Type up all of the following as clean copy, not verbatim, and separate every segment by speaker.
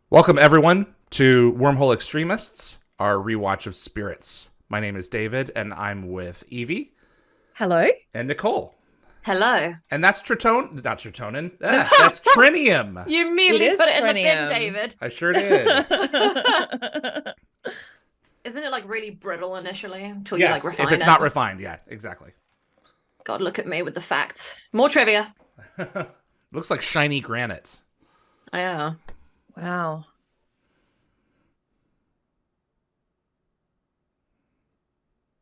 Speaker 1: Welcome, everyone, to Wormhole Extremists, our rewatch of Spirits. My name is David, and I'm with Evie.
Speaker 2: Hello.
Speaker 1: And Nicole.
Speaker 3: Hello.
Speaker 1: And that's Tritone. Not Tritonin. That's Trinium.
Speaker 3: You immediately put it in the bin, David.
Speaker 1: I sure did.
Speaker 3: Isn't it like really brittle initially until
Speaker 1: Yes,
Speaker 3: you like refine
Speaker 1: if it's
Speaker 3: it?
Speaker 1: not refined, yeah, exactly.
Speaker 3: God, look at me with the facts. More trivia.
Speaker 1: Looks like shiny granite.
Speaker 3: Yeah.
Speaker 2: Wow.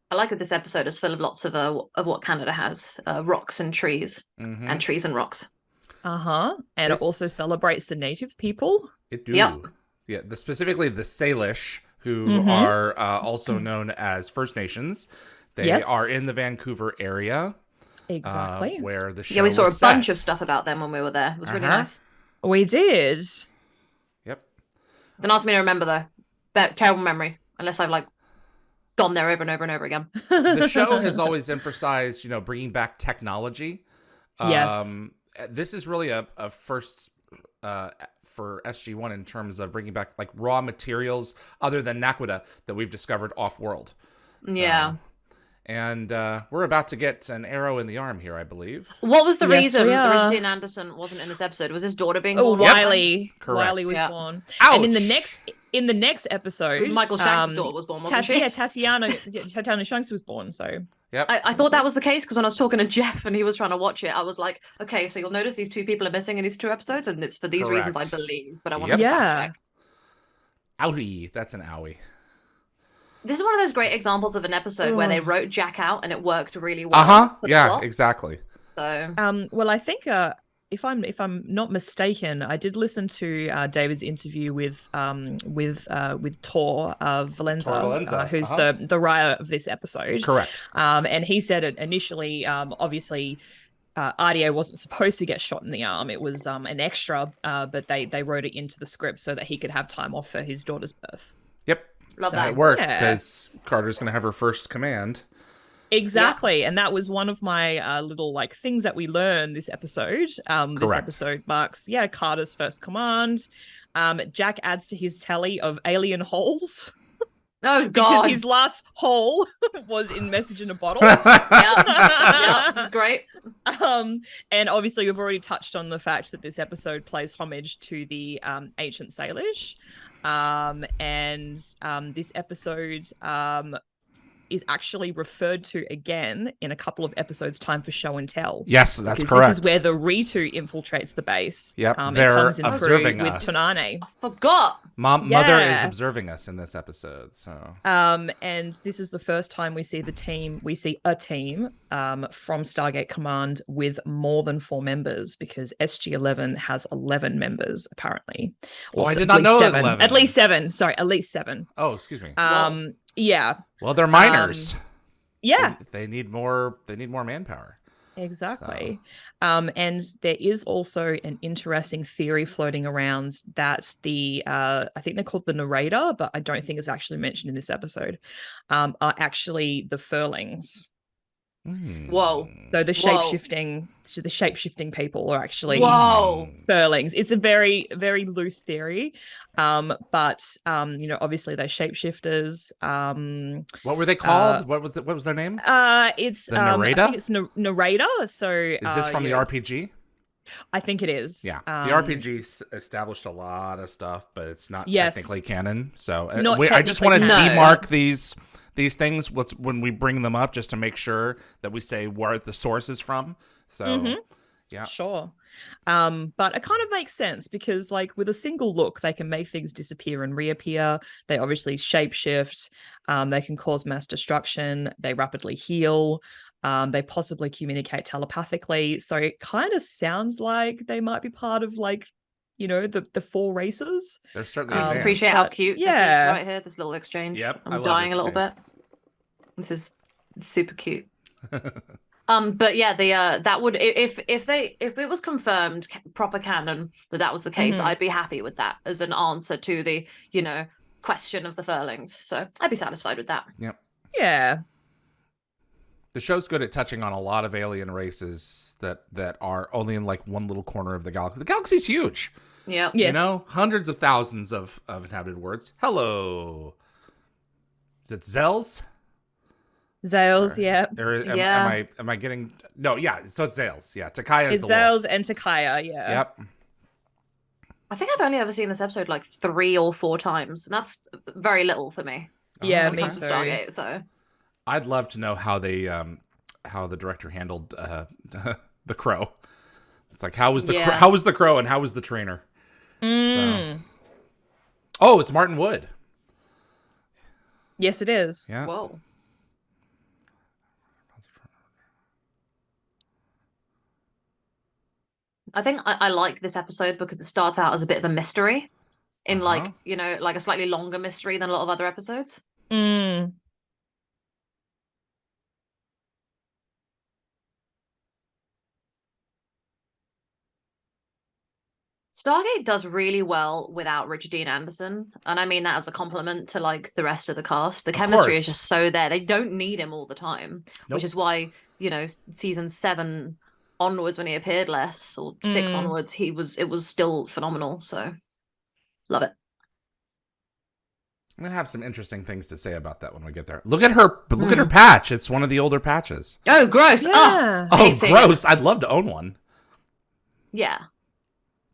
Speaker 3: I like that this episode is full of lots of what Canada has: rocks and trees, and trees and rocks.
Speaker 2: And it also celebrates the native people.
Speaker 1: It do.
Speaker 3: Yep.
Speaker 1: Yeah, specifically the Salish, who are also known as First Nations. They are in the Vancouver area.
Speaker 2: Exactly.
Speaker 1: Where the show
Speaker 3: Yeah, we saw a
Speaker 1: was
Speaker 3: bunch
Speaker 1: set.
Speaker 3: of stuff about them when we were there. It was really nice.
Speaker 2: We did.
Speaker 1: Yep.
Speaker 3: Don't ask me to remember though. Terrible memory. Unless I've like gone there over and over and over again.
Speaker 1: The show has always emphasized, bringing back technology.
Speaker 2: Yes.
Speaker 1: This is really a first for SG1 in terms of bringing back like raw materials other than Naquita that we've discovered off-world.
Speaker 3: Yeah.
Speaker 1: And we're about to get an arrow in the arm here, I believe.
Speaker 3: What was the reason
Speaker 2: we are.
Speaker 3: Dean Anderson wasn't in this episode? Was his daughter being born?
Speaker 2: Wiley.
Speaker 1: Correct.
Speaker 2: Wiley was born.
Speaker 1: Ouch.
Speaker 2: And in the next episode,
Speaker 3: Michael Shanks' daughter was born, wasn't she?
Speaker 2: Yeah, Tatiana Shanks was born. So
Speaker 1: Yep.
Speaker 3: I thought that was the case because when I was talking to Jeff and he was trying to watch it, I was like, okay, so you'll notice these two people are missing in these two episodes, and it's for these reasons, I believe. But I want to fact check.
Speaker 1: Outie. That's an owie.
Speaker 3: This is one of those great examples of an episode where they wrote Jack out and it worked really well.
Speaker 1: Yeah, exactly.
Speaker 3: So
Speaker 2: well, I think if I'm not mistaken, I did listen to David's interview with Tor Valenza, who's the writer of this episode.
Speaker 1: Correct.
Speaker 2: And he said it initially, obviously, RDA wasn't supposed to get shot in the arm. It was an extra, but they wrote it into the script so that he could have time off for his daughter's birth.
Speaker 1: Yep.
Speaker 3: Love that.
Speaker 1: It works because Carter's going to have her first command.
Speaker 2: Exactly. And that was one of my little like things that we learned this episode. This episode marks, Carter's first command. Jack adds to his tally of alien holes.
Speaker 3: Oh, God.
Speaker 2: Because his last hole was in Message in a Bottle.
Speaker 3: This is great.
Speaker 2: And obviously we've already touched on the fact that this episode plays homage to the ancient Salish. And this episode is actually referred to again in a couple of episodes time for show and tell.
Speaker 1: Yes, that's correct.
Speaker 2: This is where the Ritu infiltrates the base.
Speaker 1: Yep,
Speaker 2: they're
Speaker 1: observing us.
Speaker 2: With Tonane.
Speaker 3: I forgot.
Speaker 1: Mother is observing us in this episode. So,
Speaker 2: and this is the first time we see a team from Stargate Command with more than 4 members, because SG11 has 11 members apparently.
Speaker 1: I did not know 11.
Speaker 2: At least 7. Sorry, at least 7.
Speaker 1: Oh, excuse me.
Speaker 2: Yeah.
Speaker 1: Well, they're minors.
Speaker 2: They
Speaker 1: need more manpower.
Speaker 2: Exactly. So. And there is also an interesting theory floating around that I think they're called the narrator, but I don't think it's actually mentioned in this episode, are actually the Furlings.
Speaker 3: Whoa.
Speaker 2: So the shape-shifting people are actually Furlings. It's a very, very loose theory. But obviously they're shapeshifters.
Speaker 1: What were they called? What was their name?
Speaker 2: It's
Speaker 1: the narrator.
Speaker 2: I think it's narrator. So
Speaker 1: is this from the RPG?
Speaker 2: I think it is.
Speaker 1: Yeah, the RPG established a lot of stuff, but it's not technically canon. So I just want to demark these things when we bring them up, just to make sure that we say where the source is from. So yeah,
Speaker 2: sure. But it kind of makes sense because, like, with a single look, they can make things disappear and reappear. They obviously shapeshift. They can cause mass destruction. They rapidly heal. They possibly communicate telepathically. So it kind of sounds like they might be part of, like, the 4 races.
Speaker 1: They're certainly.
Speaker 3: I just appreciate how cute this is right here. This little exchange.
Speaker 1: Yep,
Speaker 3: I'm dying a little bit. This is super cute. But yeah, that would if it was confirmed proper canon that was the case, I'd be happy with that as an answer to the question of the Furlings. So I'd be satisfied with that.
Speaker 1: Yep.
Speaker 2: Yeah.
Speaker 1: The show's good at touching on a lot of alien races that are only in like one little corner of the galaxy. The galaxy's huge.
Speaker 3: Yeah.
Speaker 2: Yes.
Speaker 1: You know, hundreds of thousands of inhabited worlds. Hello. Is it Zels?
Speaker 2: Zales, yeah.
Speaker 1: Or am I getting no? Yeah, so it's Zales. Yeah, Takaya is
Speaker 2: It's
Speaker 1: the
Speaker 2: Zales
Speaker 1: wolf.
Speaker 2: and Takaya. Yeah.
Speaker 1: Yep.
Speaker 3: I think I've only ever seen this episode like 3 or 4 times, and that's very little for me.
Speaker 2: Yeah,
Speaker 3: when it comes to Stargate. So
Speaker 1: I'd love to know how they how the director handled the crow. It's like how was the crow and how was the trainer? So. Oh, it's Martin Wood.
Speaker 2: Yes, it is.
Speaker 1: Yeah.
Speaker 3: whoa. I think I like this episode because it starts out as a bit of a mystery in like, you know, like a slightly longer mystery than a lot of other episodes. Stargate does really well without Richard Dean Anderson, and I mean that as a compliment to like the rest of the cast. The chemistry is just so there. They don't need him all the time, which is why, you know, season 7 onwards when he appeared less, or 6 onwards, it was still phenomenal. So love it.
Speaker 1: I'm gonna have some interesting things to say about that when we get there. Look at her patch. It's one of the older patches.
Speaker 3: Oh, gross!
Speaker 2: Yeah.
Speaker 1: Oh, gross! I'd love to own one.
Speaker 3: Yeah.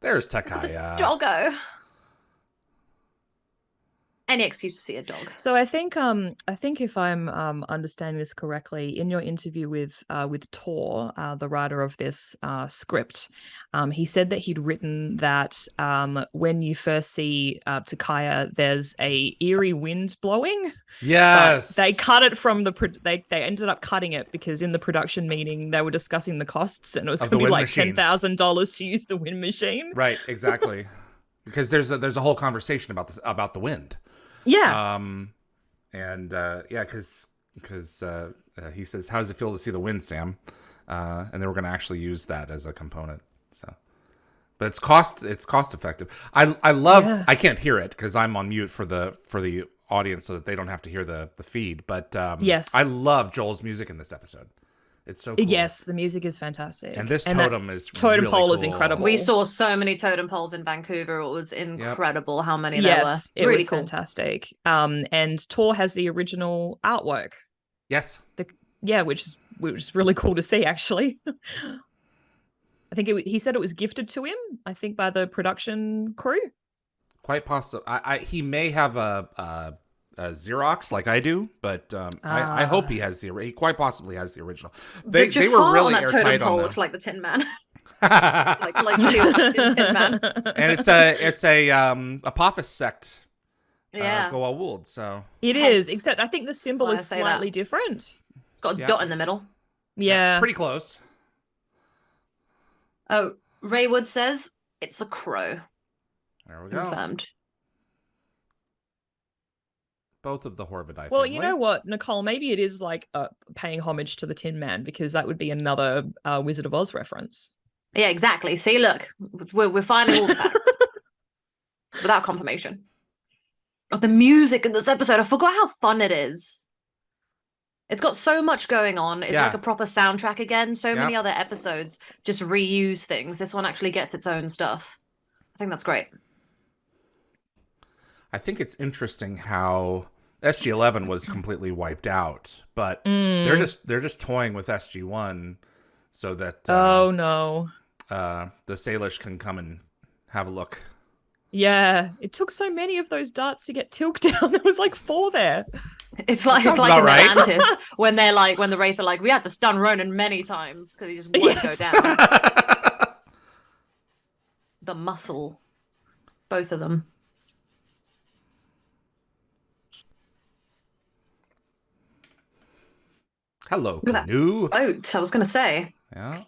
Speaker 1: There's Takaya.
Speaker 3: Doggo. Any excuse to see a dog.
Speaker 2: So I think if I'm understanding this correctly, in your interview with Tor, the writer of this script, he said that he'd written that when you first see Takaya, there's a eerie wind blowing.
Speaker 1: Yes.
Speaker 2: But they cut it from they ended up cutting it because in the production meeting they were discussing the costs and it was going to be like $10,000 to use the wind machine.
Speaker 1: Right, exactly. Because there's a whole conversation about the wind.
Speaker 2: Yeah.
Speaker 1: Because he says, "How does it feel to see the wind, Sam?" And they were going to actually use that as a component. So, but it's cost effective. I love. Yeah. I can't hear it because I'm on mute for the audience so that they don't have to hear the feed. But
Speaker 2: yes,
Speaker 1: I love Joel's music in this episode. It's so cool.
Speaker 2: Yes, the music is fantastic.
Speaker 1: And this totem
Speaker 2: totem
Speaker 1: really
Speaker 2: pole
Speaker 1: cool.
Speaker 2: is incredible.
Speaker 3: We saw so many totem poles in Vancouver. It was incredible how many there were.
Speaker 2: It was cool. Fantastic. And Tor has the original artwork.
Speaker 1: Yes.
Speaker 2: Which is really cool to see, actually. I think he said it was gifted to him, I think, by the production crew.
Speaker 1: Quite possible. He may have a Xerox like I do, but I hope he quite possibly has the original. They were really
Speaker 3: on that
Speaker 1: airtight
Speaker 3: totem pole
Speaker 1: on
Speaker 3: looks like the Tin Man. like in Tin Man.
Speaker 1: And it's a Apophis sect. Goa'uld, so
Speaker 2: it is. Except I think the symbol is slightly different.
Speaker 3: It's got a dot in the middle.
Speaker 2: Yeah,
Speaker 1: pretty close.
Speaker 3: Oh, Raywood says it's a crow.
Speaker 1: There we go.
Speaker 3: Confirmed.
Speaker 1: Both of the Horvidai.
Speaker 2: Well,
Speaker 1: family.
Speaker 2: You know what, Nicole? Maybe it is like paying homage to the Tin Man because that would be another Wizard of Oz reference.
Speaker 3: Yeah, exactly. See, look, we're finding all the facts without confirmation. Oh, the music in this episode! I forgot how fun it is. It's got so much going on. It's like a proper soundtrack again. So many other episodes just reuse things. This one actually gets its own stuff. I think that's great.
Speaker 1: I think it's interesting how SG-11 was completely wiped out, but they're just toying with SG-1 so that the Salish can come and have a look.
Speaker 2: Yeah, it took so many of those darts to get tilted down. There was like 4 there.
Speaker 3: It's like in Atlantis when the Wraith are like, we had to stun Ronan many times because he just wouldn't go down. The muscle, both of them.
Speaker 1: Hello, canoe.
Speaker 3: Boat, I was going to say.
Speaker 1: Yeah.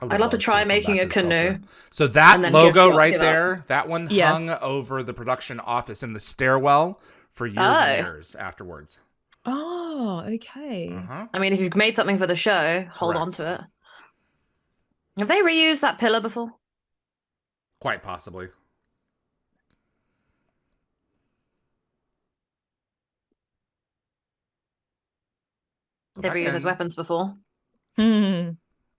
Speaker 3: I'd love to try making a canoe.
Speaker 1: So that logo right there, that one hung over the production office in the stairwell for years and years afterwards.
Speaker 2: Oh, okay.
Speaker 3: I mean, if you've made something for the show, hold on to it. Have they reused that pillar before?
Speaker 1: Quite possibly.
Speaker 3: They've used as weapons before.
Speaker 2: Yeah,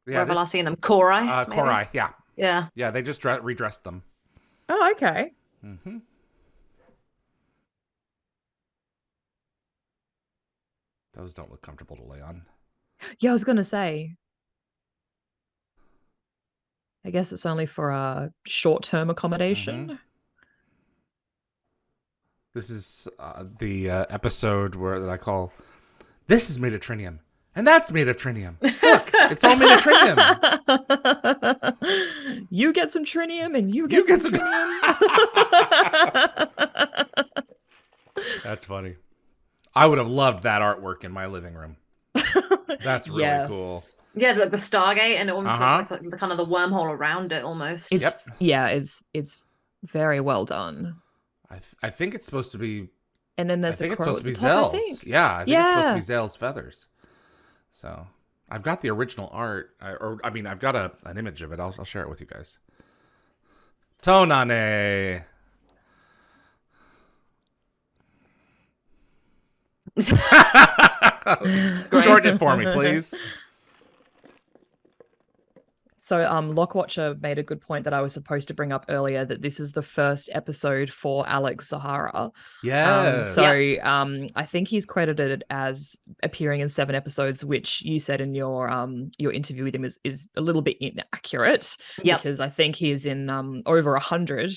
Speaker 3: where have I seen them? Korai?
Speaker 1: Korai, yeah.
Speaker 3: Yeah.
Speaker 1: Yeah, they just redressed them.
Speaker 2: Oh, okay.
Speaker 1: Mm-hmm. Those don't look comfortable to lay on.
Speaker 2: Yeah, I was going to say. I guess it's only for a short-term accommodation.
Speaker 1: Mm-hmm. This is the episode that I call, "This is made of trinium, and that's made of trinium. Look, it's all made of trinium."
Speaker 2: You get some trinium, and you get some trinium.
Speaker 1: That's funny. I would have loved that artwork in my living room. That's really cool.
Speaker 3: Yeah, like the Stargate, and it almost looks like the kind of the wormhole around it almost.
Speaker 2: Yeah, it's very well done.
Speaker 1: I think it's supposed to be.
Speaker 2: And then there's
Speaker 1: I think it's supposed to be Zell's. Yeah, I think it's supposed to be Zell's feathers. So I've got the original art, I've got an image of it. I'll share it with you guys. Tonane. Shorten it for me, please.
Speaker 2: So Lockwatcher made a good point that I was supposed to bring up earlier, that this is the first episode for Alex Zahara.
Speaker 1: Yes.
Speaker 2: I think he's credited as appearing in 7 episodes, which you said in your interview with him is a little bit inaccurate. Because I think he is in over 100.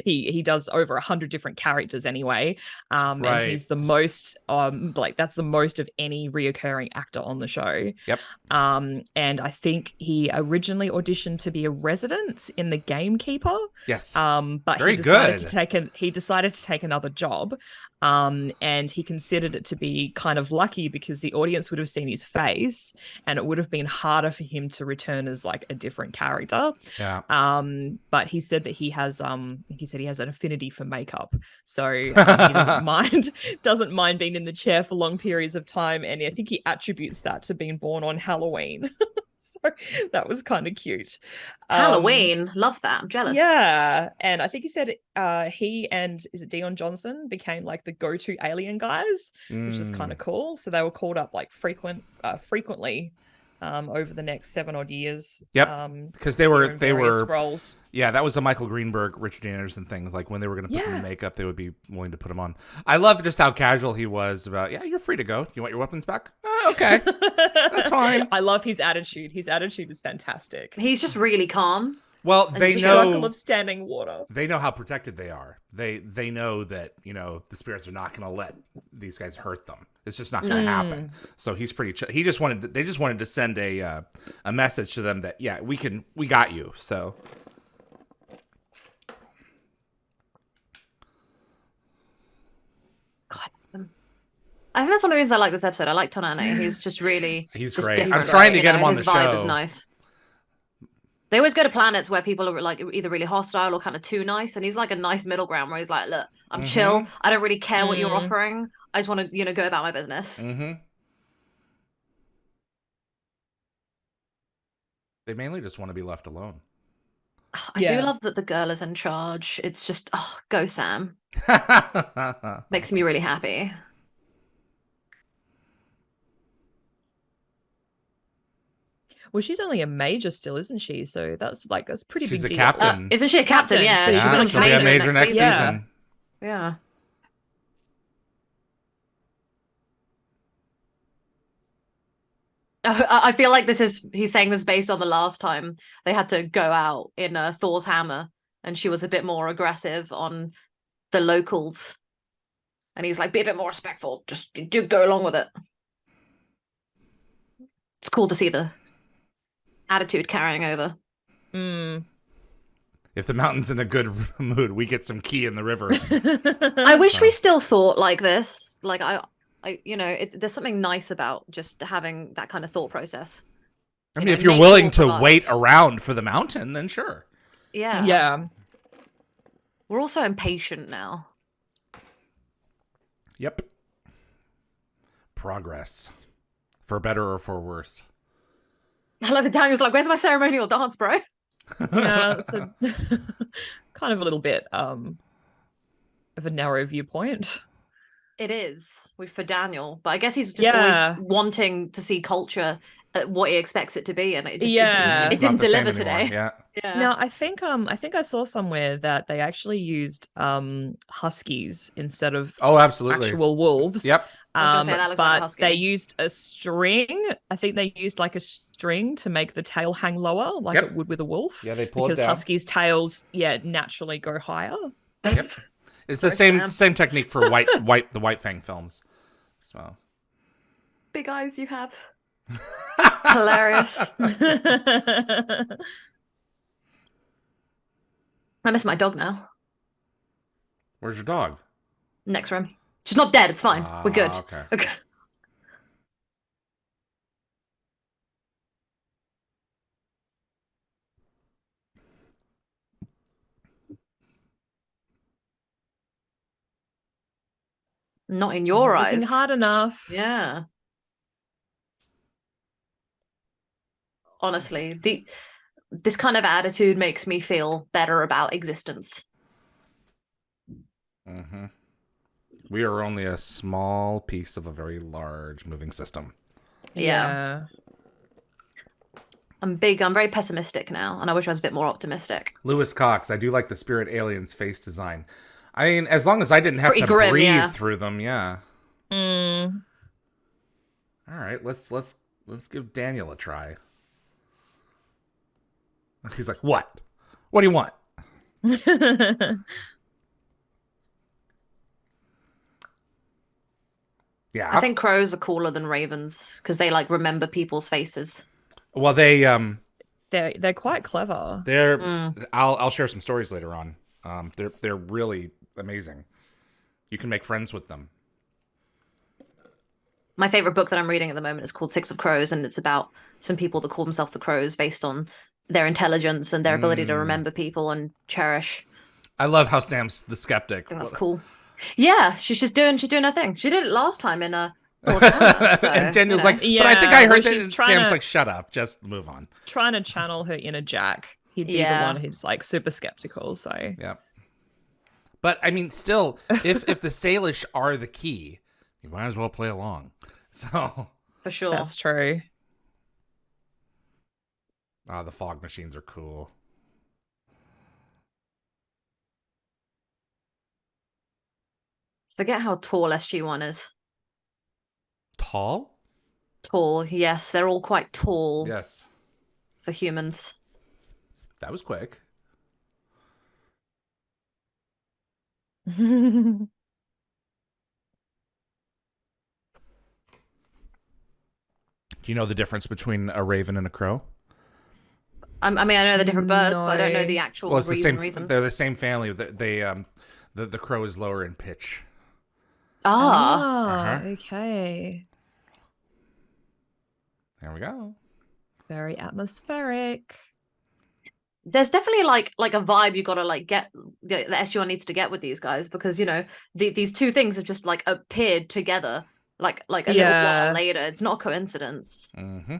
Speaker 2: He does over 100 different characters anyway. And he's the most that's the most of any reoccurring actor on the show.
Speaker 1: Yep.
Speaker 2: And I think he originally auditioned to be a resident in The Gamekeeper.
Speaker 1: Yes.
Speaker 2: But he decided to take another job. And he considered it to be kind of lucky because the audience would have seen his face and it would have been harder for him to return as like a different character.
Speaker 1: Yeah.
Speaker 2: But he said that he has an affinity for makeup. So he doesn't mind being in the chair for long periods of time. And I think he attributes that to being born on Halloween. So that was kind of cute.
Speaker 3: Halloween, love that. I'm jealous.
Speaker 2: Yeah, and I think he said he and is it Dion Johnson became like the go-to alien guys, which is kind of cool. So they were called up like frequently over the next 7 odd years.
Speaker 1: Yep, because they were
Speaker 2: roles.
Speaker 1: Yeah, that was a Michael Greenberg, Richard Dean Anderson thing. Like when they were going to put them in makeup, they would be willing to put them on. I love just how casual he was about. Yeah, you're free to go. You want your weapons back? Okay, that's fine.
Speaker 2: I love his attitude. His attitude is fantastic.
Speaker 3: He's just really calm.
Speaker 1: Well, they know
Speaker 2: circle of standing water.
Speaker 1: They know how protected they are. They know that the spirits are not going to let these guys hurt them. It's just not going to happen. So he's pretty. They just wanted to send a message to them that we got you. So.
Speaker 3: I think that's one of the reasons I like this episode. I like Tonane. He's just really...
Speaker 1: He's great. I'm trying to get him on the show.
Speaker 3: His vibe is nice. They always go to planets where people are like either really hostile or kind of too nice. And he's like a nice middle ground where he's like, look, I'm chill. I don't really care what you're offering. I just want to, go about my business.
Speaker 1: They mainly just want to be left alone.
Speaker 3: I do love that the girl is in charge. It's just, go Sam. Makes me really happy.
Speaker 2: Well, she's only a major still, isn't she? So that's pretty big deal.
Speaker 1: She's a captain.
Speaker 3: Isn't she a captain? Yeah.
Speaker 1: So she'll be a major next season.
Speaker 3: Yeah. I feel like he's saying this based on the last time they had to go out in Thor's hammer and she was a bit more aggressive on the locals. And he's like, be a bit more respectful. Just do go along with it. It's cool to see the attitude carrying over.
Speaker 1: If the mountain's in a good mood, we get some key in the river.
Speaker 3: I wish we still thought like this. Like there's something nice about just having that kind of thought process.
Speaker 1: I mean, if you're willing to wait around for the mountain, then sure.
Speaker 3: Yeah. We're also impatient now.
Speaker 1: Yep. Progress. For better or for worse.
Speaker 3: I love that Daniel's like, where's my ceremonial dance, bro?
Speaker 2: Yeah, it's kind of a little bit of a narrow viewpoint.
Speaker 3: It is for Daniel, but I guess he's just always wanting to see culture at what he expects it to be, and it just it didn't deliver today.
Speaker 1: Yeah.
Speaker 2: Now I think I saw somewhere that they actually used huskies instead of
Speaker 1: absolutely
Speaker 2: actual wolves.
Speaker 1: Yep.
Speaker 3: I was gonna say that looks like a husky.
Speaker 2: They used a string. I think they used like a string to make the tail hang lower, like it would with a wolf.
Speaker 1: Yeah, they pull it down.
Speaker 2: Because huskies' tails, naturally go higher.
Speaker 1: Yep. It's the same technique for the White Fang films. So
Speaker 3: big eyes you have. It's hilarious. I miss my dog now.
Speaker 1: Where's your dog?
Speaker 3: Next room. She's not dead. It's fine. We're good. Okay. Not in your eyes.
Speaker 2: Looking hard enough.
Speaker 3: Yeah. Honestly, this kind of attitude makes me feel better about existence.
Speaker 1: Mm-hmm. We are only a small piece of a very large moving system.
Speaker 3: Yeah. I'm very pessimistic now, and I wish I was a bit more optimistic.
Speaker 1: Lewis Cox, I do like the Spirit Aliens face design. I mean, as long as I didn't have to breathe through them, yeah. All right, let's give Daniel a try. He's like, what? What do you want? Yeah,
Speaker 3: I think crows are cooler than ravens because they like remember people's faces.
Speaker 1: Well, they're
Speaker 2: quite clever.
Speaker 1: I'll share some stories later on. They're really amazing. You can make friends with them.
Speaker 3: My favorite book that I'm reading at the moment is called Six of Crows, and it's about some people that call themselves the Crows based on their intelligence and their ability to remember people and cherish.
Speaker 1: I love how Sam's the skeptic.
Speaker 3: I think that's cool. Yeah, she's doing her thing. She did it last time in a. And
Speaker 1: Daniel's like, but I think I heard that. Sam's like, shut up, just move on.
Speaker 2: Trying to channel her inner Jack. He'd be the one who's like super skeptical. So
Speaker 1: yeah. But I mean, still, if the Salish are the key, you might as well play along. So
Speaker 3: for sure,
Speaker 2: that's true.
Speaker 1: The fog machines are cool.
Speaker 3: Forget how tall SG1 is.
Speaker 1: Tall?
Speaker 3: Tall, yes. They're all quite tall.
Speaker 1: Yes.
Speaker 3: For humans.
Speaker 1: That was quick.
Speaker 2: Do
Speaker 1: you know the difference between a raven and a crow?
Speaker 3: I mean, I know the different birds, but I don't know the actual reason.
Speaker 1: They're the same family. The crow is lower in pitch.
Speaker 2: Okay.
Speaker 1: There we go.
Speaker 2: Very atmospheric.
Speaker 3: There's definitely like a vibe you gotta like get that SG1 needs to get with these guys, because you know these two things have just like appeared together like a little while later. It's not a coincidence.
Speaker 1: Mm-hmm.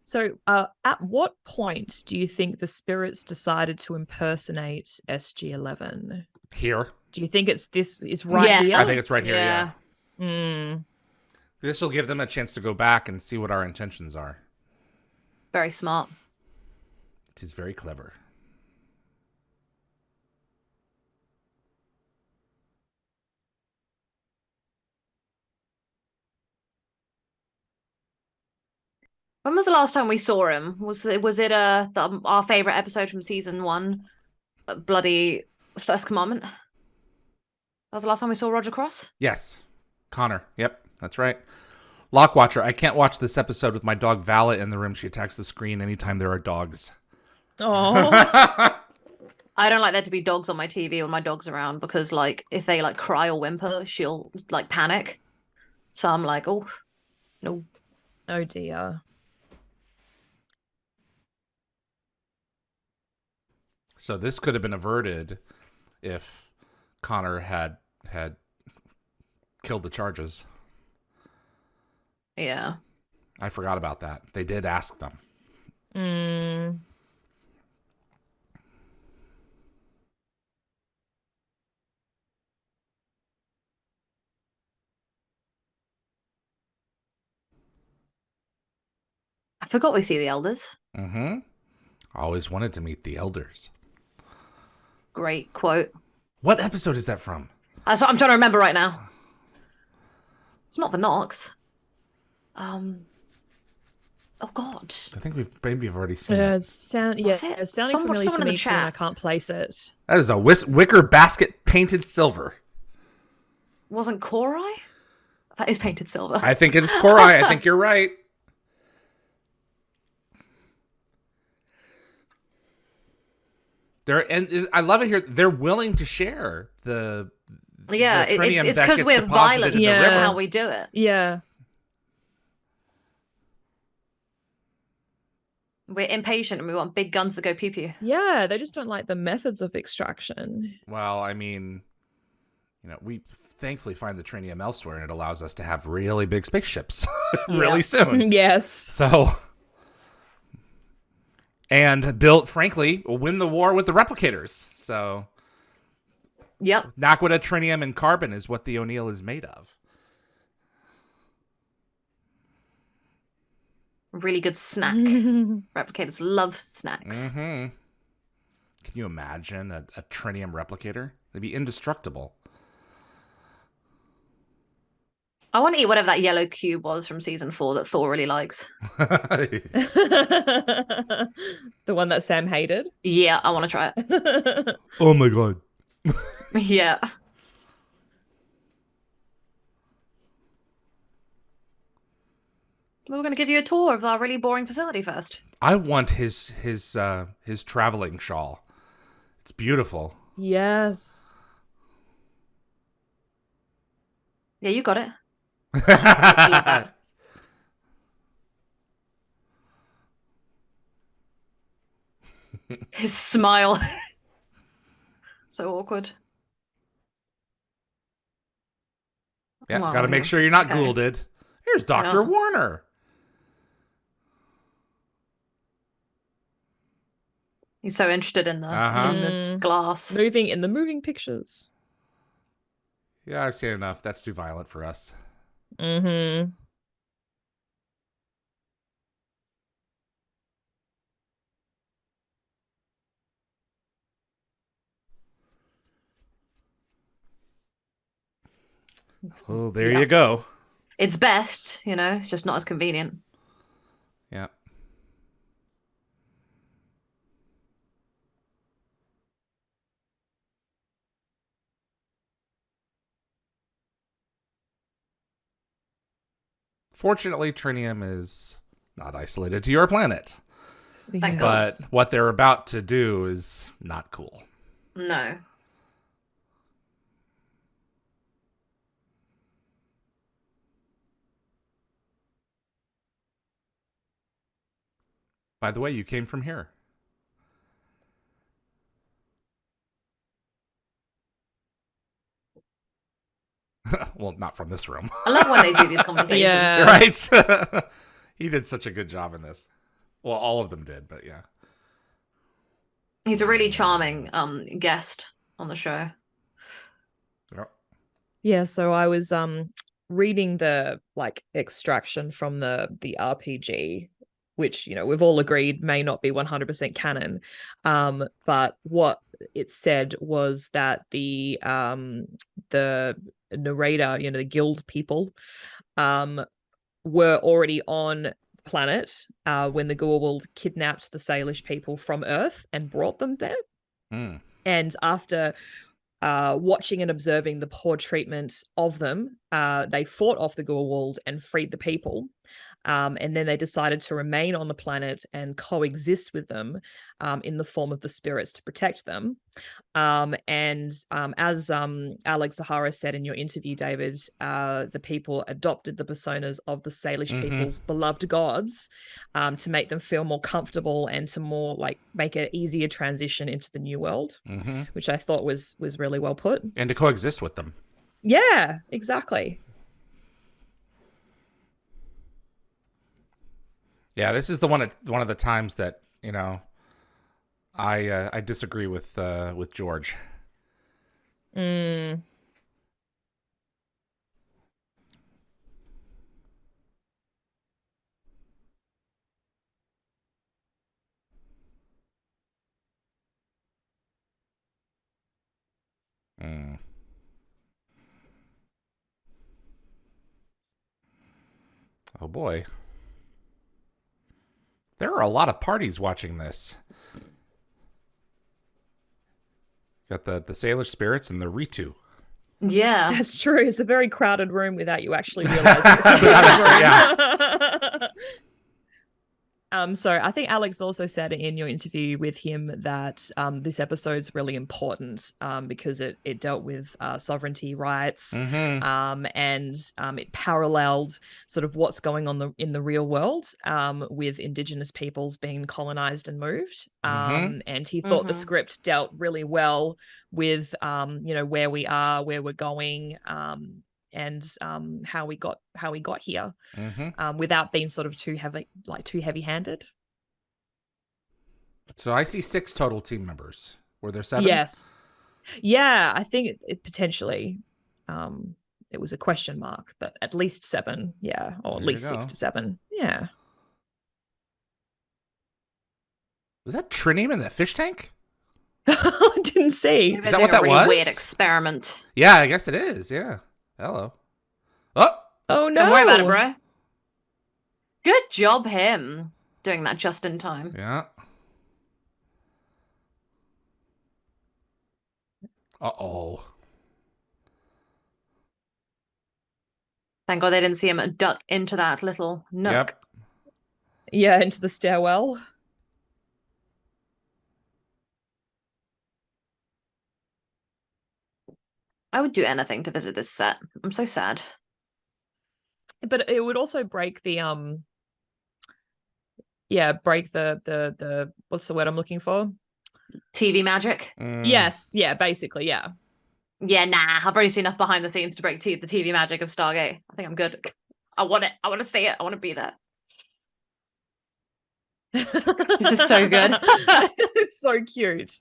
Speaker 2: So, at what point do you think the spirits decided to impersonate SG-11?
Speaker 1: Here.
Speaker 2: Do you think it's right here?
Speaker 1: I think it's right here, yeah.
Speaker 2: Mm.
Speaker 1: This will give them a chance to go back and see what our intentions are.
Speaker 3: Very smart.
Speaker 1: It is very clever.
Speaker 3: When was the last time we saw him? Was it our favorite episode from season 1, bloody First Commandment? That was the last time we saw Roger Cross?
Speaker 1: Yes. Connor. Yep, that's right. Lockwatcher, I can't watch this episode with my dog Vala in the room. She attacks the screen anytime there are dogs.
Speaker 2: Oh.
Speaker 3: I don't like there to be dogs on my TV when my dog's around, because like if they like cry or whimper, she'll like panic. So I'm like, oh, no.
Speaker 2: Oh dear.
Speaker 1: So this could have been averted if Connor had killed the charges.
Speaker 3: Yeah.
Speaker 1: I forgot about that. They did ask them.
Speaker 2: Mm.
Speaker 3: I forgot we see the elders.
Speaker 1: Mm-hmm. Always wanted to meet the elders.
Speaker 3: Great quote.
Speaker 1: What episode is that from?
Speaker 3: That's what I'm trying to remember right now. It's not the Nox. Oh God.
Speaker 1: I think we've already seen it.
Speaker 2: It's sounding familiar to me too, and I can't place it.
Speaker 1: That is a wicker basket painted silver.
Speaker 3: Wasn't Korai? That is painted silver.
Speaker 1: I think it's Korai. I think you're right. And I love it here. They're willing to share the
Speaker 3: it's because we're violent.
Speaker 2: Yeah,
Speaker 3: how we do it.
Speaker 2: Yeah.
Speaker 3: We're impatient and we want big guns that go pew pew.
Speaker 2: Yeah, they just don't like the methods of extraction.
Speaker 1: Well, I mean, we thankfully find the trinium elsewhere, and it allows us to have really big spaceships really soon.
Speaker 2: Yes.
Speaker 1: So, and frankly, win the war with the replicators. So,
Speaker 3: yep.
Speaker 1: Naquita, trinium, and carbon is what the O'Neill is made of.
Speaker 3: Really good snack. Replicators love snacks.
Speaker 1: Mm-hmm. Can you imagine a trinium replicator? They'd be indestructible.
Speaker 3: I want to eat whatever that yellow cube was from season 4 that Thor really likes.
Speaker 2: The one that Sam hated?
Speaker 3: Yeah, I want to try it.
Speaker 1: Oh my God.
Speaker 3: Yeah. We're going to give you a tour of our really boring facility first.
Speaker 1: I want his traveling shawl. It's beautiful.
Speaker 2: Yes.
Speaker 3: Yeah, you got it. His smile. So awkward.
Speaker 1: Yeah, gotta make sure you're not Goulded. Here's Dr. Warner.
Speaker 3: He's so interested in the glass.
Speaker 2: In the moving pictures.
Speaker 1: Yeah, I've seen enough. That's too violent for us.
Speaker 2: Mm-hmm.
Speaker 1: Oh, there you go.
Speaker 3: It's best, it's just not as convenient.
Speaker 1: Yeah. Fortunately, trinium is not isolated to your planet. But what they're about to do is not cool.
Speaker 3: No.
Speaker 1: By the way, you came from here. Well, not from this room.
Speaker 3: I love when they do these conversations.
Speaker 2: Yeah.
Speaker 1: Right? He did such a good job in this. Well, all of them did, but yeah.
Speaker 3: He's a really charming guest on the show.
Speaker 1: Yep.
Speaker 2: Yeah, so I was reading the extraction from the RPG, which we've all agreed may not be 100% canon, but what it said was that the narrator, the guild people, were already on planet when the Goa'uld kidnapped the Salish people from Earth and brought them there. And after watching and observing the poor treatment of them, they fought off the Goa'uld and freed the people. And then they decided to remain on the planet and coexist with them in the form of the spirits to protect them. As Alex Zahara said in your interview, David, the people adopted the personas of the Salish people's beloved gods to make them feel more comfortable and to more make an easier transition into the new world, which I thought was really well put.
Speaker 1: And to coexist with them.
Speaker 2: Yeah, exactly.
Speaker 1: Yeah, this is one of the times that I disagree with George. Oh boy. There are a lot of parties watching this. Got the Sailor Spirits and the Ritu.
Speaker 3: Yeah.
Speaker 2: That's true. It's a very crowded room without you actually realizing it's a crowded room. So I think Alex also said in your interview with him that this episode's really important because it dealt with sovereignty rights, and it paralleled sort of what's going on in the real world with Indigenous peoples being colonized and moved. And he thought the script dealt really well with where we are, where we're going, and how we got here, without being sort of too heavy-handed.
Speaker 1: So I see 6 total team members. Were there 7?
Speaker 2: Yes, yeah, I think it potentially. It was a question mark, but at least 7, yeah, or at least 6 to 7, yeah.
Speaker 1: Was that trinium in that fish tank?
Speaker 2: I didn't see.
Speaker 3: Maybe
Speaker 1: Is that what that was?
Speaker 3: Weird experiment.
Speaker 1: Yeah, I guess it is. Yeah. Hello. Oh
Speaker 2: no!
Speaker 3: Don't worry about it, bro. Good job, him doing that just in time.
Speaker 1: Yeah. Uh-oh.
Speaker 3: Thank God they didn't see him duck into that little nook.
Speaker 1: Yep.
Speaker 2: Yeah, into the stairwell.
Speaker 3: I would do anything to visit this set. I'm so sad.
Speaker 2: But it would also break the break the what's the word I'm looking for?
Speaker 3: TV magic.
Speaker 2: Yes, yeah, basically, yeah.
Speaker 3: Yeah, nah. I've already seen enough behind the scenes to break the TV magic of Stargate. I think I'm good. I want it. I want to see it. I want to be there. This is so good.
Speaker 2: It's so cute.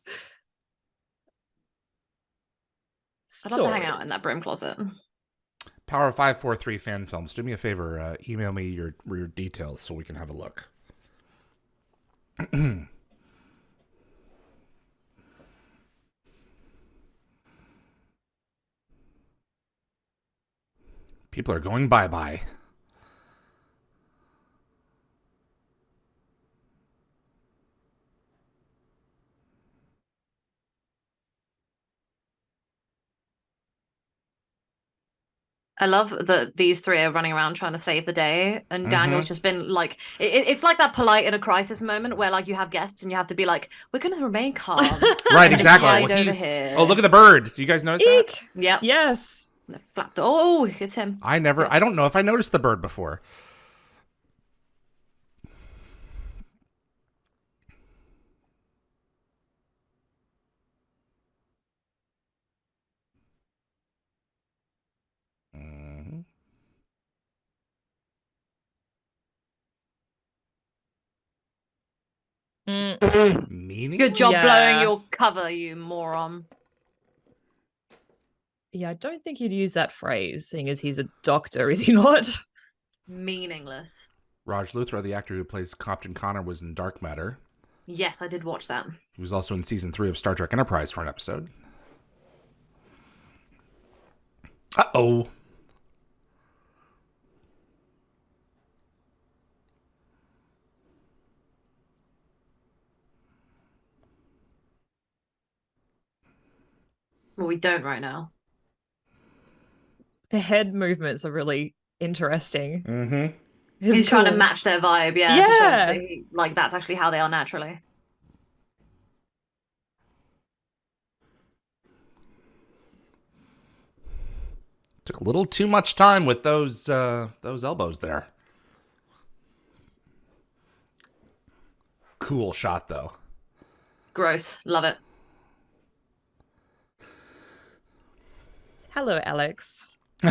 Speaker 3: I'd love to hang out in that broom closet.
Speaker 1: Power 543 fan films. Do me a favor. Email me your details so we can have a look. People are going bye-bye.
Speaker 3: I love that these 3 are running around trying to save the day, and Daniel's just been like, it's like that polite in a crisis moment where like you have guests and you have to be like, we're going to remain calm.
Speaker 1: Right, exactly.
Speaker 3: Over here.
Speaker 1: Oh, look at the bird. Do you guys notice that?
Speaker 3: Yep.
Speaker 2: Yes.
Speaker 3: Flapped. Oh, it's him.
Speaker 1: I don't know if I noticed the bird before. Meaning?
Speaker 3: Good job blowing your cover, you moron.
Speaker 2: Yeah, I don't think he'd use that phrase, seeing as he's a doctor, is he not?
Speaker 3: Meaningless.
Speaker 1: Raj Luthra, the actor who plays Captain Connor, was in Dark Matter.
Speaker 3: Yes, I did watch that.
Speaker 1: He was also in season 3 of Star Trek Enterprise for an episode. Uh-oh.
Speaker 3: Well, we don't right now.
Speaker 2: The head movements are really interesting.
Speaker 3: He's trying to match their vibe, yeah.
Speaker 2: Yeah.
Speaker 3: To show that like that's actually how they are naturally.
Speaker 1: Took a little too much time with those elbows there. Cool shot, though.
Speaker 3: Gross. Love it.
Speaker 2: Hello, Alex.
Speaker 3: But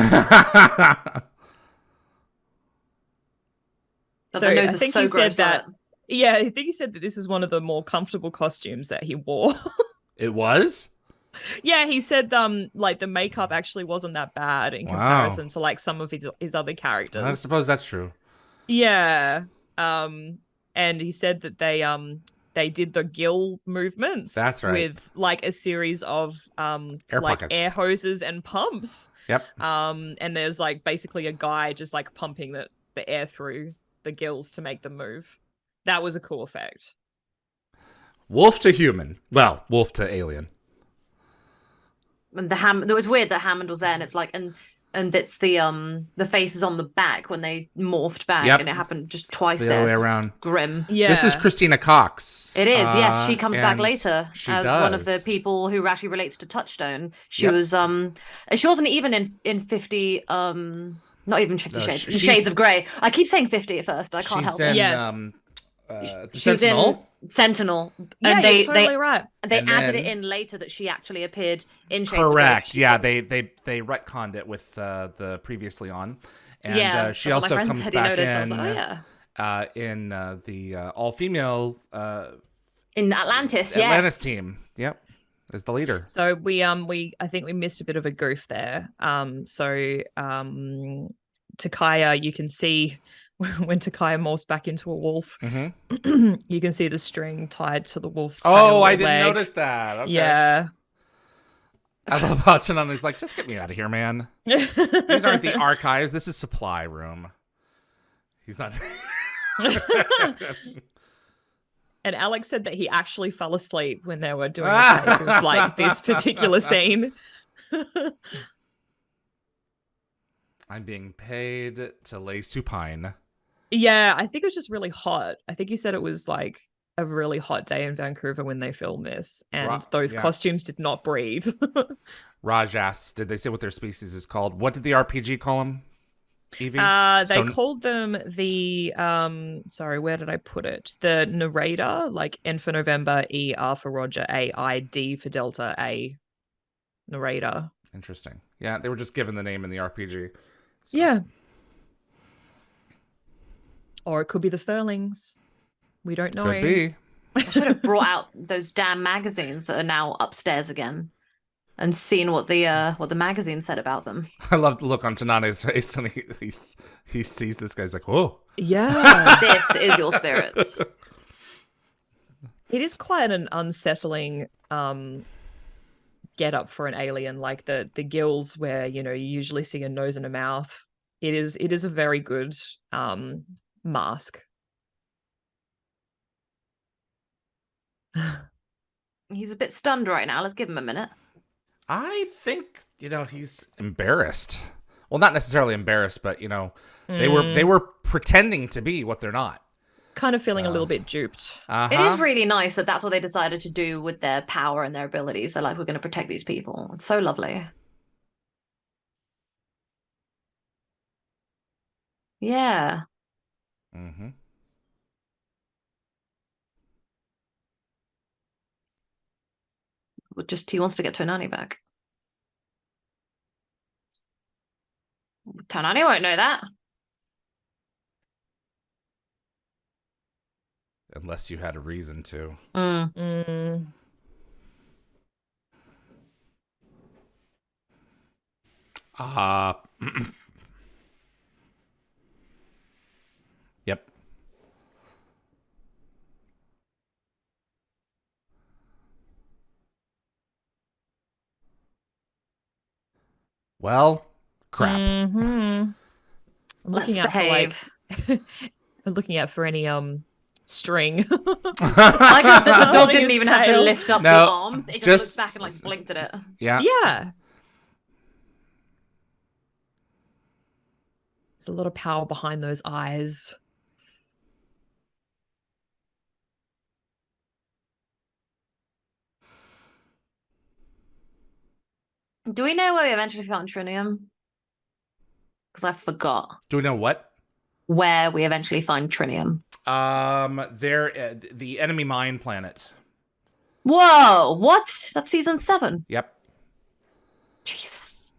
Speaker 3: the nose is so gross.
Speaker 2: Yeah, I think he said that this is one of the more comfortable costumes that he wore.
Speaker 1: It was?
Speaker 2: Yeah, he said like the makeup actually wasn't that bad in comparison to like some of his other characters.
Speaker 1: I suppose that's true.
Speaker 2: Yeah. And he said that they did the gill movements.
Speaker 1: That's right.
Speaker 2: With like a series of
Speaker 1: air
Speaker 2: like
Speaker 1: pockets.
Speaker 2: Air hoses and pumps.
Speaker 1: Yep.
Speaker 2: And there's like basically a guy just like pumping the air through the gills to make them move. That was a cool effect.
Speaker 1: Wolf to human. Well, wolf to alien.
Speaker 3: And it was weird that Hammond was there, and it's like, and it's the faces on the back when they morphed back, and it happened just twice
Speaker 1: the other way around.
Speaker 3: Grim.
Speaker 2: Yeah.
Speaker 1: This is Christina Cox.
Speaker 3: It is, yes. She comes back later as one of the people who actually relates to Touchstone. She was she wasn't even in 50 not even 50 Shades. In Shades of Grey. I keep saying 50 at first. I can't help it.
Speaker 2: Yes.
Speaker 3: She was in Sentinel.
Speaker 2: Yeah,
Speaker 3: and
Speaker 2: you're totally right.
Speaker 3: They added it in later that she actually appeared in Shades of Grey.
Speaker 1: Correct. Yeah, they retconned it with the previously on. And she also comes back in the all-female
Speaker 3: in Atlantis,
Speaker 1: Atlantis team. Yep. As the leader.
Speaker 2: So I think we missed a bit of a goof there. Takaya, you can see when Takaya morphs back into a wolf, you can see the string tied to the wolf's tail.
Speaker 1: Oh, I didn't notice that. Okay.
Speaker 2: Yeah.
Speaker 1: I love how Tanani's like, just get me out of here, man. These aren't the archives. This is supply room. He's not.
Speaker 2: And Alex said that he actually fell asleep when they were doing the take of, like, this particular scene.
Speaker 1: I'm being paid to lay supine.
Speaker 2: Yeah, I think it was just really hot. I think he said it was like a really hot day in Vancouver when they filmed this, and those costumes did not breathe.
Speaker 1: Raj asks, did they say what their species is called? What did the RPG call them? Evie?
Speaker 2: They called them the sorry, where did I put it? The narrator, like N for November, E, R for Roger, A, I, D for Delta, A. Narrator.
Speaker 1: Interesting. Yeah, they were just given the name in the RPG. So.
Speaker 2: Yeah. Or it could be the Furlings. We don't know.
Speaker 1: Could be.
Speaker 3: I should have brought out those damn magazines that are now upstairs again and seen what the magazine said about them.
Speaker 1: I love the look on Tanane's face when he sees this guy's like, whoa.
Speaker 2: Yeah.
Speaker 3: This is your spirit.
Speaker 2: It is quite an unsettling get up for an alien, like the gills where, you usually see a nose and a mouth. It is a very good mask.
Speaker 3: He's a bit stunned right now. Let's give him a minute.
Speaker 1: I think, he's embarrassed. Well, not necessarily embarrassed, but, they were pretending to be what they're not.
Speaker 2: Kind of feeling a little bit duped.
Speaker 3: It is really nice that that's what they decided to do with their power and their abilities. They're like, we're going to protect these people. It's so lovely. Yeah.
Speaker 1: Mm-hmm.
Speaker 3: He wants to get Tonani back. Tonani won't know that.
Speaker 1: Unless you had a reason to. Yep. Well, crap.
Speaker 2: I'm looking out
Speaker 3: behave.
Speaker 2: for looking out for any string.
Speaker 3: The dog didn't even have to lift up the arms. It just looked back and like blinked at it.
Speaker 1: Yeah.
Speaker 2: Yeah. There's a lot of power behind those eyes.
Speaker 3: Do we know where we eventually found Trinium? Because I forgot.
Speaker 1: Do we know what?
Speaker 3: Where we eventually find Trinium.
Speaker 1: They're the enemy mine planet.
Speaker 3: Whoa! What? That's season 7.
Speaker 1: Yep.
Speaker 3: Jesus.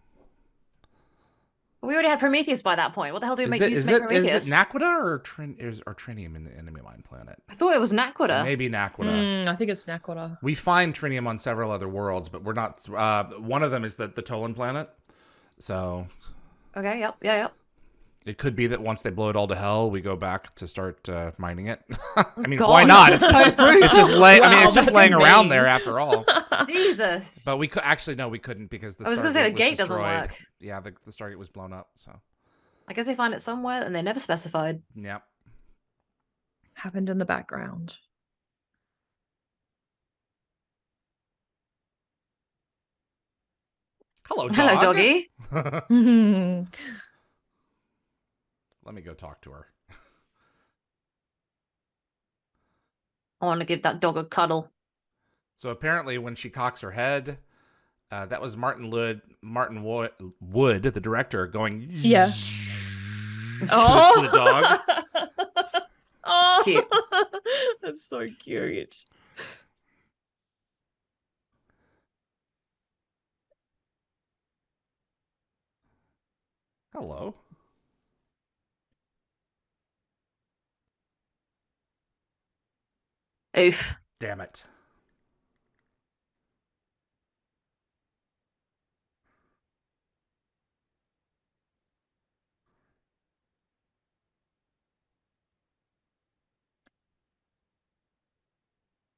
Speaker 3: We already had Prometheus by that point. What the hell do we make Prometheus?
Speaker 1: Is it Naquita or Trinium in the enemy mine planet?
Speaker 3: I thought it was Naquita.
Speaker 1: Maybe Naquita.
Speaker 2: I think it's Naquita.
Speaker 1: We find Trinium on several other worlds, but we're not. One of them is the Tolan planet. So.
Speaker 3: Okay. Yep. Yeah. Yep.
Speaker 1: It could be that once they blow it all to hell, we go back to start mining it. I mean,
Speaker 3: God,
Speaker 1: why not?
Speaker 3: It's
Speaker 1: just laying around there after all.
Speaker 3: Jesus.
Speaker 1: But we could actually no, we couldn't because the.
Speaker 3: I was going to say the gate doesn't work.
Speaker 1: Yeah, the Stargate was blown up. So.
Speaker 3: I guess they find it somewhere and they never specified.
Speaker 1: Yep.
Speaker 2: Happened in the background.
Speaker 1: Hello, dog.
Speaker 3: Hello, doggy.
Speaker 1: Let me go talk to her.
Speaker 3: I want to give that dog a cuddle.
Speaker 1: So apparently when she cocks her head, that was Martin Wood, the director, going to the dog.
Speaker 2: Oh,
Speaker 3: it's cute.
Speaker 2: That's so cute.
Speaker 1: Hello.
Speaker 3: Oof.
Speaker 1: Damn it.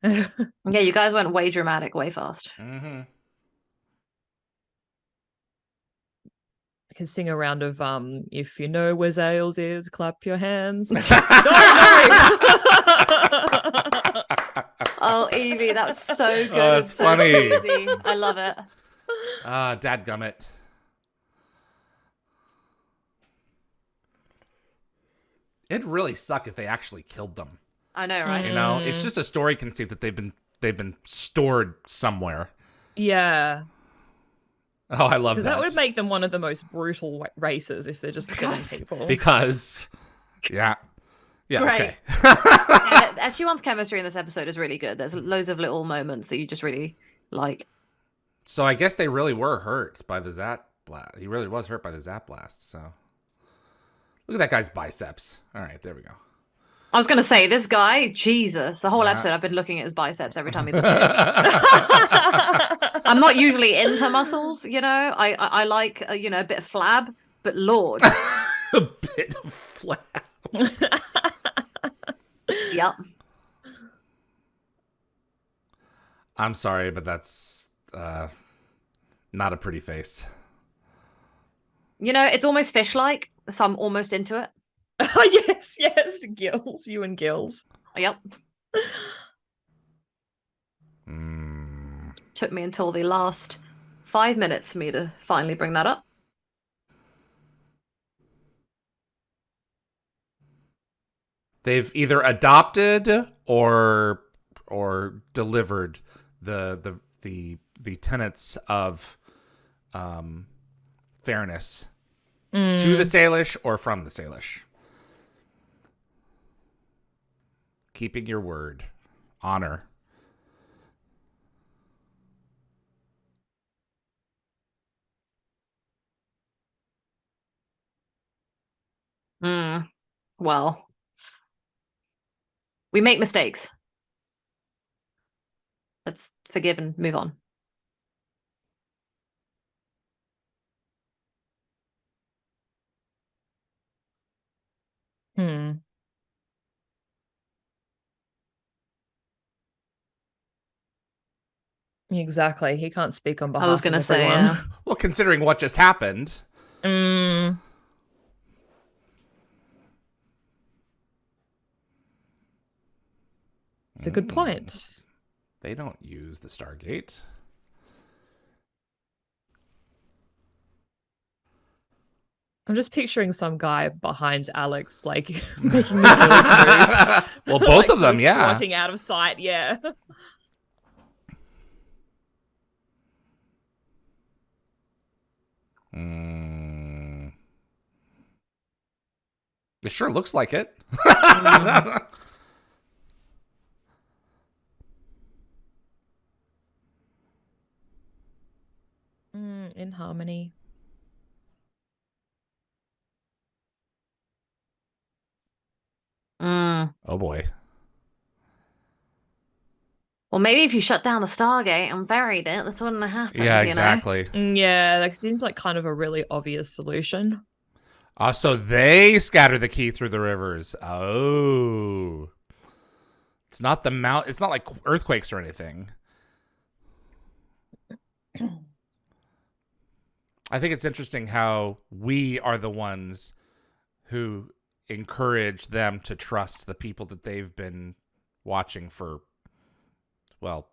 Speaker 3: Yeah, you guys went way dramatic, way fast.
Speaker 1: Mm-hmm.
Speaker 2: I can sing a round of if you know where Zales is, clap your hands. No.
Speaker 3: Oh, Evie, that's so good.
Speaker 1: Oh, it's
Speaker 3: so
Speaker 1: funny.
Speaker 3: cheesy. I love it.
Speaker 1: Dadgummit. It'd really suck if they actually killed them.
Speaker 3: I know, right?
Speaker 1: You know, it's just a story conceit that they've been stored somewhere.
Speaker 2: Yeah.
Speaker 1: Oh, I love that.
Speaker 2: That would make them one of the most brutal races if they're just killing people.
Speaker 1: Because, yeah,
Speaker 3: Right.
Speaker 1: Okay.
Speaker 3: Yeah, SG1's chemistry in this episode is really good. There's loads of little moments that you just really like.
Speaker 1: So I guess they really were hurt by the Zap blast. He really was hurt by the Zap blast. So look at that guy's biceps. All right, there we go.
Speaker 3: I was going to say, this guy, Jesus, the whole episode I've been looking at his biceps every time he's appeared. I'm not usually into muscles, you know. I like, a bit of flab, but Lord.
Speaker 1: A bit of flab.
Speaker 3: Yep.
Speaker 1: I'm sorry, but that's not a pretty face.
Speaker 3: It's almost fish-like, so I'm almost into it.
Speaker 2: Yes, Gills, you and Gills.
Speaker 3: Yep. Took me until the last 5 minutes for me to finally bring that up.
Speaker 1: They've either adopted or delivered the tenets of fairness to the Salish or from the Salish. Keeping your word, honor.
Speaker 3: Well, we make mistakes. Let's forgive and move on.
Speaker 2: Exactly. He can't speak on behalf
Speaker 3: I was going to
Speaker 2: of
Speaker 3: say,
Speaker 2: everyone.
Speaker 1: Well, considering what just happened.
Speaker 2: It's a good point.
Speaker 1: They don't use the Stargate.
Speaker 2: I'm just picturing some guy behind Alex, like making the move.
Speaker 1: Well, both of them, yeah.
Speaker 2: Squatting out of sight, yeah.
Speaker 1: It sure looks like it.
Speaker 2: In harmony.
Speaker 1: Oh boy.
Speaker 3: Well, maybe if you shut down the Stargate and buried it, this wouldn't have happened.
Speaker 1: Yeah, exactly.
Speaker 2: Yeah, that seems like kind of a really obvious solution.
Speaker 1: So they scatter the key through the rivers. Oh. It's not the mount. It's not like earthquakes or anything. I think it's interesting how we are the ones who encourage them to trust the people that they've been watching for, well,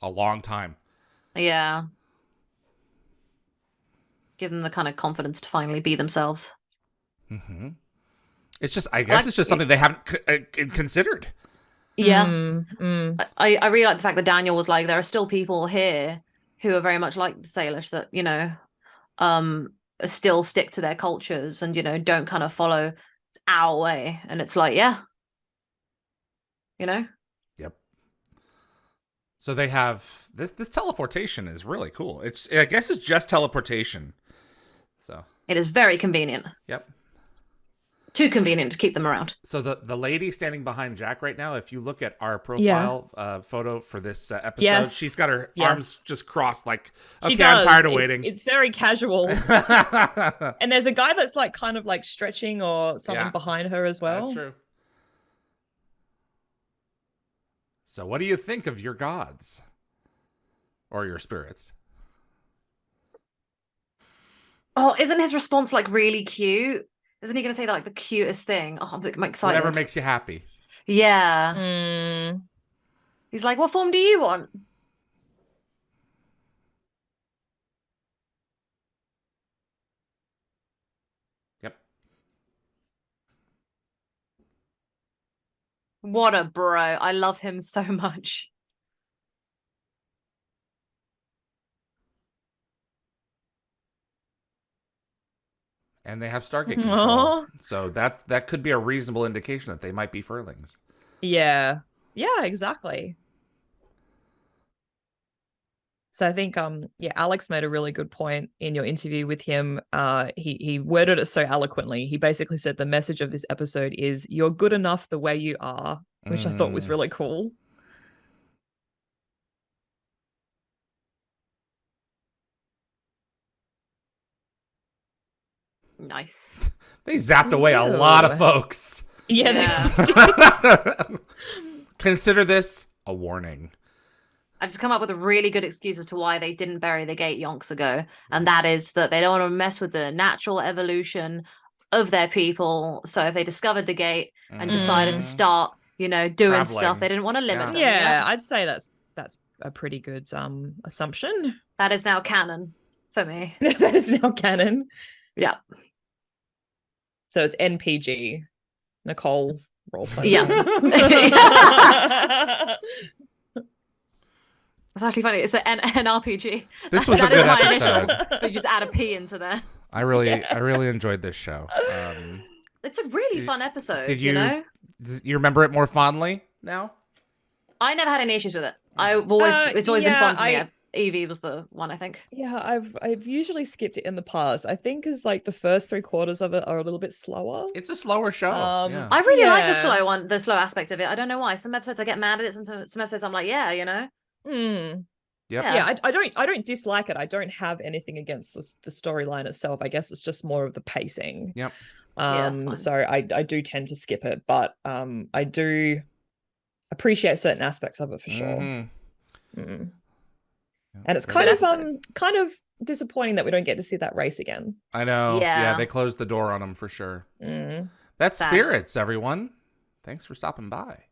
Speaker 1: a long time.
Speaker 3: Yeah. Give them the kind of confidence to finally be themselves.
Speaker 1: Mm-hmm. It's just, I guess it's just something they haven't considered.
Speaker 3: Yeah. I really like the fact that Daniel was like, there are still people here who are very much like the Salish that, you know, still stick to their cultures and, you know, don't kind of follow our way. And it's like, yeah. You know?
Speaker 1: Yep. So they have this teleportation is really cool. I guess it's just teleportation. So
Speaker 3: it is very convenient.
Speaker 1: Yep.
Speaker 3: Too convenient to keep them around.
Speaker 1: So the lady standing behind Jack right now, if you look at our profile photo for this episode, she's got her arms just crossed like, okay, I'm tired of waiting.
Speaker 2: It's very casual. And there's a guy that's like kind of like stretching or something behind her as well.
Speaker 1: That's true. So what do you think of your gods? Or your spirits?
Speaker 3: Oh, isn't his response like really cute? Isn't he going to say that like the cutest thing? Oh, I'm excited.
Speaker 1: Whatever makes you happy.
Speaker 3: Yeah. He's like, what form do you want?
Speaker 1: Yep.
Speaker 3: What a bro. I love him so much.
Speaker 1: And they have Stargate control. So that could be a reasonable indication that they might be Furlings.
Speaker 2: Yeah. Yeah, exactly. So I think Alex made a really good point in your interview with him. He worded it so eloquently. He basically said the message of this episode is you're good enough the way you are, which I thought was really cool.
Speaker 3: Nice.
Speaker 1: They zapped away a lot of folks.
Speaker 2: Yeah.
Speaker 1: Consider this a warning.
Speaker 3: I've just come up with a really good excuse as to why they didn't bury the gate yonks ago. And that is that they don't want to mess with the natural evolution of their people. So if they discovered the gate and decided to start, you know, doing stuff, they didn't want to limit them.
Speaker 2: Yeah, I'd say that's a pretty good assumption.
Speaker 3: That is now canon for me.
Speaker 2: That is now canon.
Speaker 3: Yeah.
Speaker 2: So it's NPG. Nicole roleplay.
Speaker 3: Yeah. It's actually funny. It's an RPG.
Speaker 1: This was a good episode.
Speaker 3: But you just add a P into there.
Speaker 1: I really enjoyed this show.
Speaker 3: It's a really fun episode.
Speaker 1: Did
Speaker 3: you know?
Speaker 1: You remember it more fondly now?
Speaker 3: I never had any issues with it. It's always been fun to me. Evie was the one, I think.
Speaker 2: Yeah, I've usually skipped it in the past. I think because like the first 3/4 of it are a little bit slower.
Speaker 1: It's a slower show.
Speaker 3: I really like the slow aspect of it. I don't know why. Some episodes I get mad at it, some episodes I'm like, yeah, you know.
Speaker 1: Yep.
Speaker 2: Yeah, I don't dislike it. I don't have anything against the storyline itself. I guess it's just more of the pacing.
Speaker 1: Yep.
Speaker 2: So I do tend to skip it, but I do appreciate certain aspects of it for sure. And it's kind of disappointing that we don't get to see that race again.
Speaker 1: I know. Yeah, they closed the door on them for sure. That's Spirits, everyone. Thanks for stopping by.